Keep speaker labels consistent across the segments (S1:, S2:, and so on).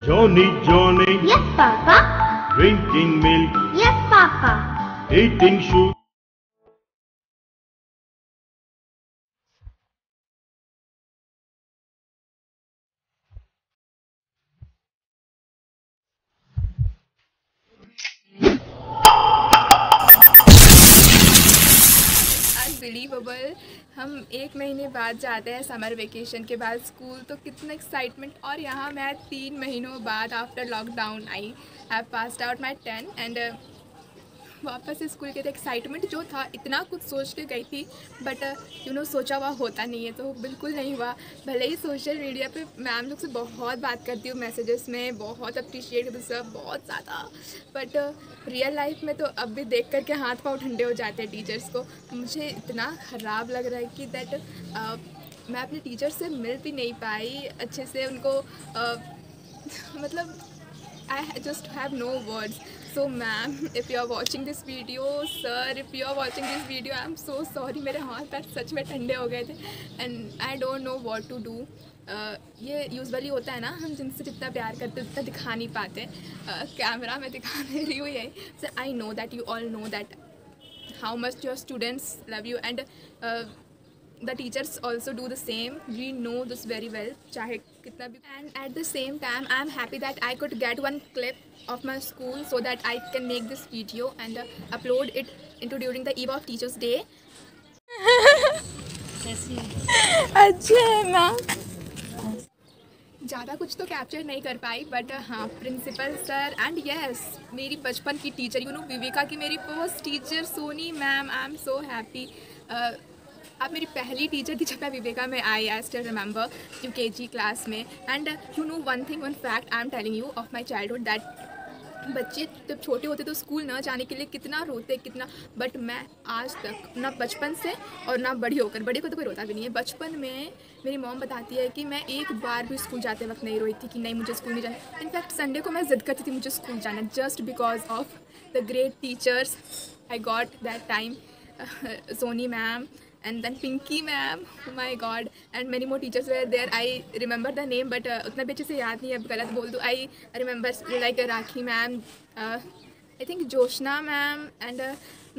S1: Johnny, Johnny.
S2: Yes, Papa.
S1: Drinking milk.
S2: Yes, Papa.
S1: Eating sugar.
S3: Unbelievable. हम 1 महीने बाद जाते हैं समर वेकेशन के बाद स्कूल, तो कितना एक्साइटमेंट। और यहाँ मैं 3 महीनों बाद after lockdown I have passed out my 10 and वापस स्कूल के एक्साइटमेंट जो था, इतना कुछ सोच के गई थी बट सोचा हुआ होता नहीं है, तो बिल्कुल नहीं हुआ। भले ही सोशल मीडिया पे मैम लोग से बहुत बात करती हूँ, मैसेजेस में बहुत अप्रिशिएट करती हूँ सब बहुत ज़्यादा, बट रियल लाइफ में तो अब भी देख करके हाथ पाँव ठंडे हो जाते हैं टीचर्स को। मुझे इतना ख़राब लग रहा है कि दैट मैं अपने टीचर से मिल भी नहीं पाई अच्छे से उनको, मतलब I just have no words. So ma'am, if you are watching this video, sir, if you are watching this video, I'm so sorry. मेरे हाथ पैर सच में ठंडे हो गए थे and I don't know what to do. ये यूजुअली होता है ना, हम जिनसे जितना प्यार करते उतना दिखा नहीं पाते। कैमरा में दिखा दे रही हूँ यही। So I know that you all know that how much your students love you and the teachers also do the same. We know this very well, चाहे कितना भी। And at the same time I am happy that I could get one clip of my school so that I can make this video and upload it into during the eve of Teachers Day. अच्छा है ma'am, ज़्यादा कुछ तो capture नहीं कर पाई but हाँ, principal sir and yes मेरी बचपन की टीचर विवेका की मेरी first teacher Soni ma'am, I am so happy. आप मेरी पहली टीचर थी जब मैं विवेका में आई, I still remember UKG class में। And one fact I am telling you of my childhood that बच्चे जब छोटे होते तो स्कूल ना जाने के लिए कितना रोते कितना, बट मैं आज तक ना बचपन से और ना बड़ी होकर, बड़े को तो कोई रोता भी नहीं है, बचपन में मेरी मॉम बताती है कि मैं एक बार भी स्कूल जाते वक्त नहीं रोई थी कि नहीं मुझे स्कूल नहीं जाना। इनफैक्ट संडे को मैं जिद करती थी मुझे स्कूल जाना, just because of the great teachers I got that time, Soni ma'am and then Pinky ma'am, oh my god, and many more teachers were there. I remember the name but उतना भी अच्छे से याद नहीं है, अब गलत बोल दूँ। I remember like Rakhi ma'am, I think Joshna ma'am and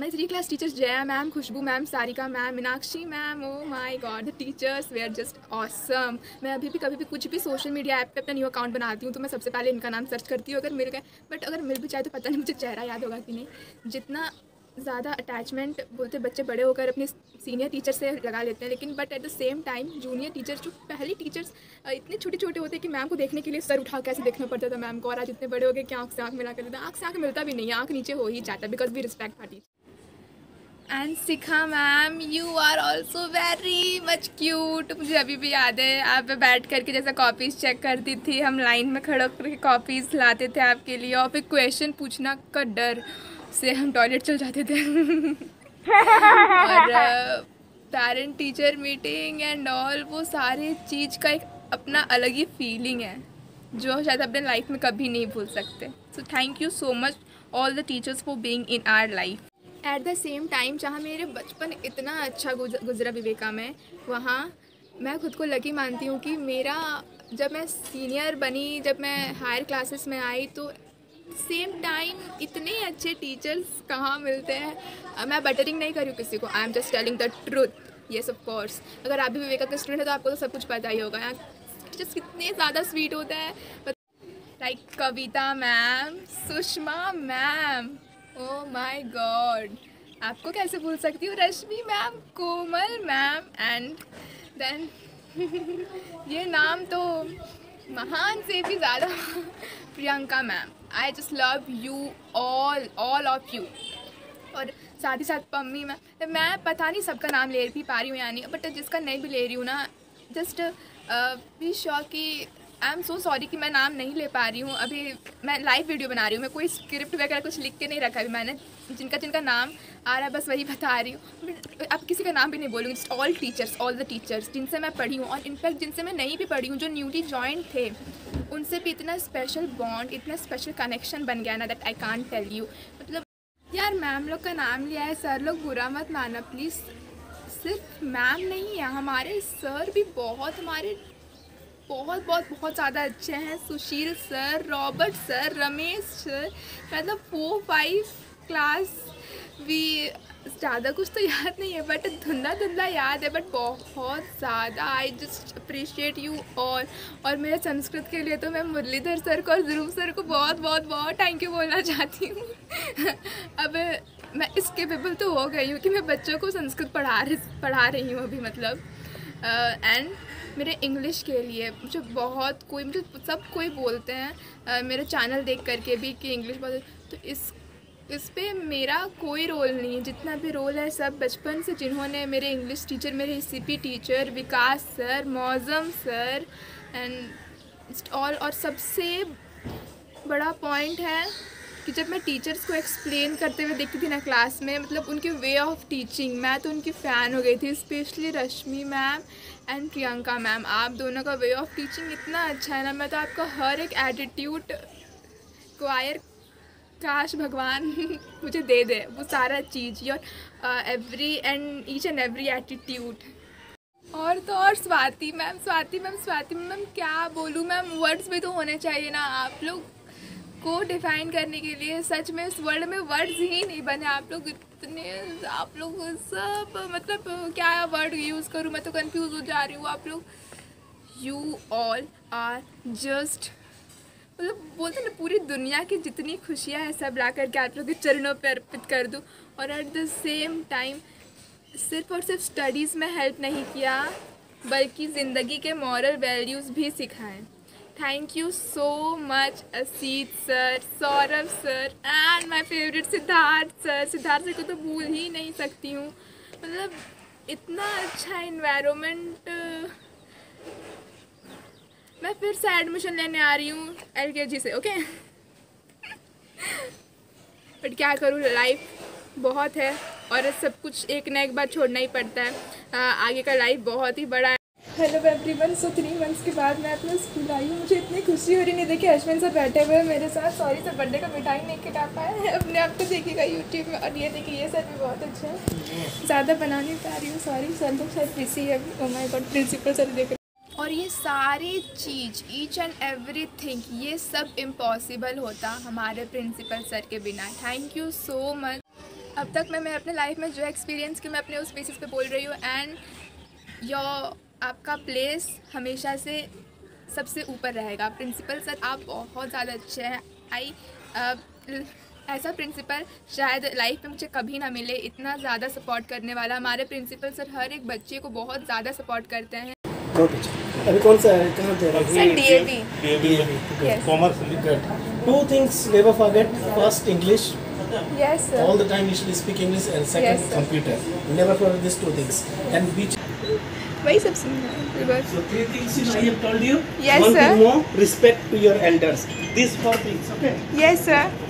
S3: my 3 class teachers Jaya ma'am, Khushboo ma'am, Sarika ma'am, Meenakshi ma'am. oh my god, the teachers were just awesome. मैं अभी भी कभी भी कुछ भी सोशल मीडिया ऐप पे अपना न्यू अकाउंट बनाती हूँ तो मैं सबसे पहले इनका नाम सर्च करती हूँ अगर मिल गए, बट अगर मिल भी जाए तो पता नहीं मुझे चेहरा याद होगा कि नहीं। जितना ज़्यादा अटैचमेंट बोलते बच्चे बड़े होकर अपने सीनियर टीचर से लगा लेते हैं, लेकिन but at the same time junior teachers जो पहली टीचर्स इतने छोटे छोटे होते हैं कि मैम को देखने के लिए सर उठा कैसे देखना पड़ता था मैम को, और आज इतने बड़े हो गए कि आँख से आँख मिला कर देते हैं। आँख से आँख मिलता भी नहीं है, आँख नीचे हो ही जाता है because we respect our teacher. And Shikha ma'am, you are also very much cute. मुझे अभी भी याद है आप बैठ करके जैसा कॉपीज़ चेक करती थी, हम लाइन में खड़े होकर कॉपीज़ लाते थे आपके लिए, और फिर क्वेश्चन पूछना का डर से हम टॉयलेट चल जाते थे और parent teacher meeting and all, वो सारे चीज़ का एक अपना अलग ही फीलिंग है जो शायद अपने लाइफ में कभी नहीं भूल सकते। So thank you so much all the teachers for being in our life. At the same time जहाँ मेरे बचपन इतना अच्छा गुजरा विवेका में, वहाँ मैं खुद को लकी मानती हूँ कि मेरा जब मैं सीनियर बनी, जब मैं हायर क्लासेस में आई, तो सेम टाइम इतने अच्छे टीचर्स कहाँ मिलते हैं। मैं बटरिंग नहीं कर रही हूँ किसी को, I am just telling the truth. Yes of course, अगर आप भी विवेका के स्टूडेंट है तो आपको तो सब कुछ पता ही होगा। यहाँ टीचर्स कितने ज़्यादा स्वीट होते हैं, like Kavita ma'am, Sushma ma'am, oh my god, आपको कैसे भूल सकती हूँ, Rashmi ma'am, Komal ma'am, and then ये नाम तो महान से भी ज़्यादा Priyanka ma'am. I just love you all of you. और साथ ही साथ पम्मी मैम, मैं पता नहीं सबका नाम ले भी पा रही हूँ या नहीं, बट जिसका नहीं भी ले रही हूँ ना, जस्ट बी श्योर कि आई एम सो सॉरी कि मैं नाम नहीं ले पा रही हूँ। अभी मैं लाइव वीडियो बना रही हूँ, मैं कोई स्क्रिप्ट वगैरह कुछ लिख के नहीं रखा अभी मैंने, जिनका नाम आ रहा है बस वही बता रही हूँ। अब किसी का नाम भी नहीं बोलूँगी, जस्ट ऑल द टीचर्स जिनसे मैं पढ़ी हूँ, और इनफैक्ट जिनसे मैं नहीं भी पढ़ी हूँ, जो न्यूली जॉइंट थे, उनसे भी इतना स्पेशल बॉन्ड, इतना स्पेशल कनेक्शन बन गया ना that I can't tell you. मतलब यार मैम लोग का नाम लिया है, सर लोग बुरा मत माना प्लीज़। सिर्फ मैम नहीं है, हमारे सर भी बहुत, हमारे बहुत बहुत बहुत ज़्यादा अच्छे हैं। Sushil sir, Robert sir, Ramesh sir, मतलब 4-5 क्लास भी, ज़्यादा कुछ तो याद नहीं है बट धुंधला धुंधला याद है, बट बहुत ज़्यादा I just appreciate you all. और मेरे संस्कृत के लिए तो मैं मुरलीधर सर को और ध्रुव सर को बहुत बहुत बहुत थैंक यू बोलना चाहती हूँ। अब मैं इस केपेबल तो हो गई हूँ कि मैं बच्चों को संस्कृत पढ़ा रही हूँ अभी, मतलब एंड मेरे इंग्लिश के लिए मुझे सब कोई बोलते हैं मेरे चैनल देख करके भी कि इंग्लिश बहुत, तो इस पे मेरा कोई रोल नहीं है। जितना भी रोल है सब बचपन से जिन्होंने मेरे इंग्लिश टीचर, मेरे CP teacher, Vikas sir, Mauzam sir and all. और सबसे बड़ा पॉइंट है कि जब मैं टीचर्स को एक्सप्लेन करते हुए देखती थी ना क्लास में, मतलब उनके वे ऑफ टीचिंग, मैं तो उनकी फ़ैन हो गई थी, specially Rashmi ma'am and Priyanka ma'am. आप दोनों का वे ऑफ टीचिंग इतना अच्छा है ना, मैं तो आपका हर एक एटीट्यूड क्वायर, काश भगवान मुझे दे दे वो सारा चीज़, your each and every attitude. और तो और स्वाति मैम क्या बोलूँ मैम, वर्ड्स भी तो होने चाहिए ना आप लोग को डिफाइन करने के लिए। सच में इस वर्ल्ड में वर्ड्स ही नहीं बने। आप लोग सब, मतलब क्या वर्ड यूज़ करूँ, मैं तो कंफ्यूज हो जा रही हूँ। आप लोग यू ऑल आर जस्ट, मतलब बोलते ना पूरी दुनिया की जितनी खुशियाँ हैं सब ला करके आप लोग के चरणों पर अर्पित कर दूँ। और एट द सेम टाइम सिर्फ और सिर्फ स्टडीज़ में हेल्प नहीं किया बल्कि ज़िंदगी के मॉरल वैल्यूज़ भी सिखाएं। Thank you so much Asit sir, Saurabh sir and my favourite Siddharth sir को तो भूल ही नहीं सकती हूँ। मतलब इतना अच्छा इन्वायरमेंट। मैं फिर से एडमिशन लेने आ रही हूँ LKG से, ओके। बट क्या करूँ, लाइफ बहुत है और सब कुछ एक ना एक बार छोड़ना ही पड़ता है। आगे का लाइफ बहुत ही बड़ा है। हेलो एवरीवन, सो 3 मंथ्स के बाद मैं अपने स्कूल आई हूँ। मुझे इतनी खुशी हो रही, नहीं देखिए अश्विन सर बैठे हुए हैं मेरे साथ। सॉरी सर बर्थडे का मिठाई नहीं खिला पाए, अपने आप को देखिएगा यूट्यूब में। और ये देखिए ये सर भी बहुत अच्छे हैं, ज़्यादा बना नहीं पा रही हूँ, सॉरी सर लोग शायद बिजी है। Oh my god, principal sir देख रहे। और ये सारी चीज़, ईच एंड एवरीथिंग, ये सब इम्पॉसिबल होता हमारे प्रिंसिपल सर के बिना। Thank you so much. अब तक मैं अपने लाइफ में जो एक्सपीरियंस की मैं अपने उस बेसिस पे बोल रही हूँ। एंड आपका प्लेस हमेशा से सबसे ऊपर रहेगा। प्रिंसिपल सर आप बहुत ज़्यादा अच्छे हैं। ऐसा प्रिंसिपल शायद लाइफ में मुझे कभी ना मिले, इतना ज़्यादा सपोर्ट करने वाला। हमारे प्रिंसिपल सर हर एक बच्चे को बहुत ज़्यादा सपोर्ट करते हैं।
S4: अभी कौन सा है, कहाँ पे?
S3: Sir DAV
S1: commerce.
S4: Good. 2 things never forget. First, English.
S3: Yes sir,
S4: All the time you should speak English. And second,
S3: Yes, sir.
S4: computer. Never forget these 2 things. And which?
S3: वही सब सुनना है।
S5: So 3 things I have told you.
S3: Yes,
S5: One
S3: sir.
S5: thing more, respect to your elders. These 4 things, okay?
S3: Yes sir.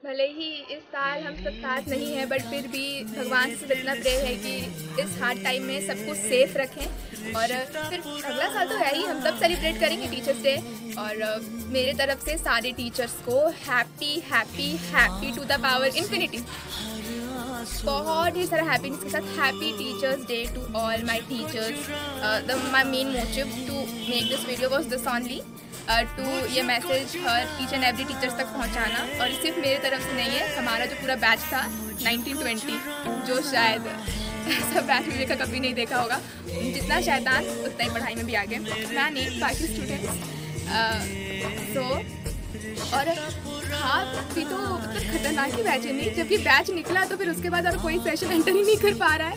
S3: भले ही इस साल हम सब साथ नहीं हैं, बट फिर भी भगवान से इतना प्रेयर है कि इस हार्ड टाइम में सबको सेफ रखें। और फिर अगला साल तो है ही, हम सब सेलिब्रेट करेंगे टीचर्स डे। और मेरे तरफ से सारे टीचर्स को happy happy happy to the power infinity. बहुत ही सारा हैप्पीनेस के साथ happy teachers day to all my teachers. My main motive to make this video was this only, to ये मैसेज हर ईच एंड एवरी टीचर्स तक पहुंचाना। और सिर्फ मेरे तरफ से नहीं है, हमारा जो पूरा बैच था 1920, जो शायद सब बैच में देखा कभी नहीं देखा होगा, जितना शैतान उतना ही पढ़ाई में भी आगे, मैं नहीं बाकी स्टूडेंट्स। और हाँ भी तो मतलब खतरनाक ही बैच है नहीं, जब ये बैच निकला तो फिर उसके बाद और कोई सेशन एंटर ही नहीं कर पा रहा है।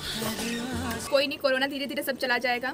S3: कोई नहीं, कोरोना धीरे धीरे सब चला जाएगा।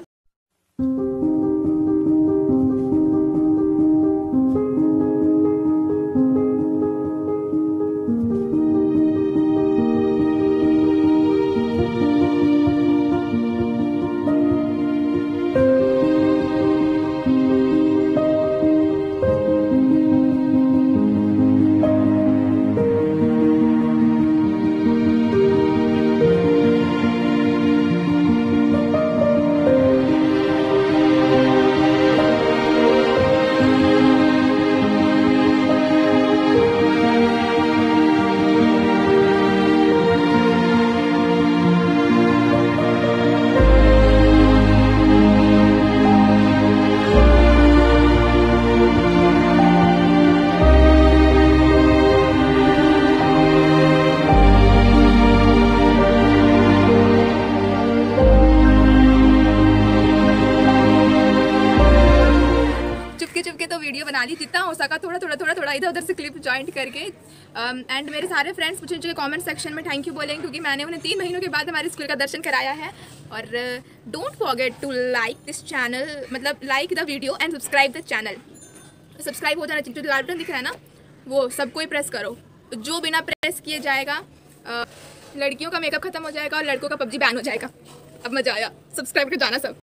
S3: चुपके तो वीडियो बना ली, जितना हो सका थोड़ा इधर उधर से क्लिप जॉइंट करके। एंड मेरे सारे फ्रेंड्स मुझे कमेंट सेक्शन में थैंक यू बोलेंगे, क्योंकि मैंने उन्हें 3 महीनों के बाद हमारे स्कूल का दर्शन कराया है। और don't forget to like this channel, मतलब like the video and subscribe the channel. Subscribe हो जाना चाहिए, जो लाल बटन दिख रहा है ना वो सबको ही प्रेस करो। जो बिना प्रेस किए जाएगा, लड़कियों का मेकअप खत्म हो जाएगा और लड़कों का PUBG बैन हो जाएगा। अब मजा आया, सब्सक्राइब कर जाना सब।